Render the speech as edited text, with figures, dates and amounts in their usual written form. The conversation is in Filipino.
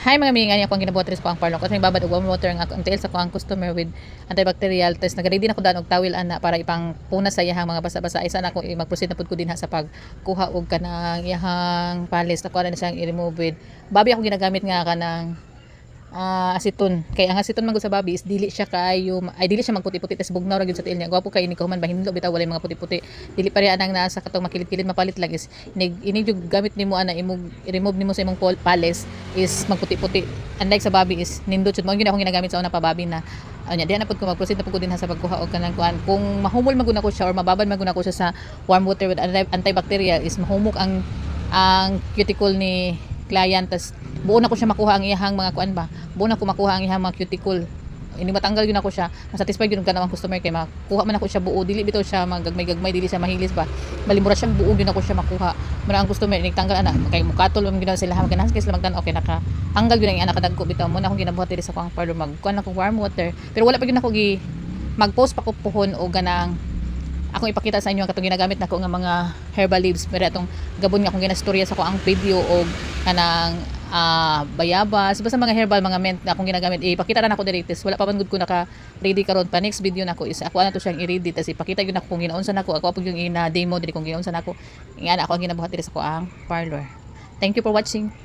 Hi mga mingan, ako ang ginabuhat rin sa kuang parlor. Kasi babad og warm water nga ang tiil sa kuang customer with antibacterial test. Nag-ready na ko daan og tawil ana para ipang puna sa iyahang mga basa-basa. Isa na ako mag-proceed na pud ko din ha sa pagkuha og kanang iyahang palis. Ako na siyang i-remove with. Babi ako ginagamit nga kanang aceton. Kaya ang aceton man gud sa babi is dili siya kaayo, ay dili siya magputi-puti tas bugnaw ra gyud sa tiil niya. Gwapo kay ini ko man bahinlo bitaw walay mga puti-puti. Dili pa ri anang nasa katong makilid-kilid mapalit lang is ini jud gamit nimo ana imong i-remove nimo sa imong palis is magputi-puti. Unlike sa babi is nindot jud mo gyud akong ginagamit sa una pa babi na anya diyan na pud ko mag-proceed na pud ko din sa pagkuha og kanang kuan. Kung mahumol maguna ko siya or mababad maguna ko siya sa warm water with antibacterial is mahumok ang cuticle ni client tas buo na ko siya makuha ang iyahang mga kuan ba, buo na ko makuha ang iyahang mga cuticle. Ini matanggal yun ako siya, masatisfied yun ka naman customer kay makuha man ako siya buo, dili bitaw siya magagmay-gagmay, dili siya mahilis ba, balimura siyang buo yun ako siya makuha. Muna ang customer nagtanggal ana kay mukatol man ginawa sila maganas kay sila magtan okay naka tanggal yun ang anak kadagko bitaw mo na akong ginabuhat diri sa kuang parlor magkuan ako warm water, pero wala pa gyud ako mag-post pa ko puhon o ganang akong ipakita sa inyo ang katong ginagamit nako nga mga herbal leaves pero atong gabon nga akong ginastorya sa ko ang video og kanang bayabas basta mga herbal mga mint na akong ginagamit ipakita ra nako dirites wala pa man gud ko naka ready karon pa next video nako is ako ana to siyang i-ready tas ipakita gyud nako kung ginaunsa nako ako pud yung ina demo diri kung ginaunsa nako nga ako ang ginabuhat diri sa ko ang parlor. Thank you for watching.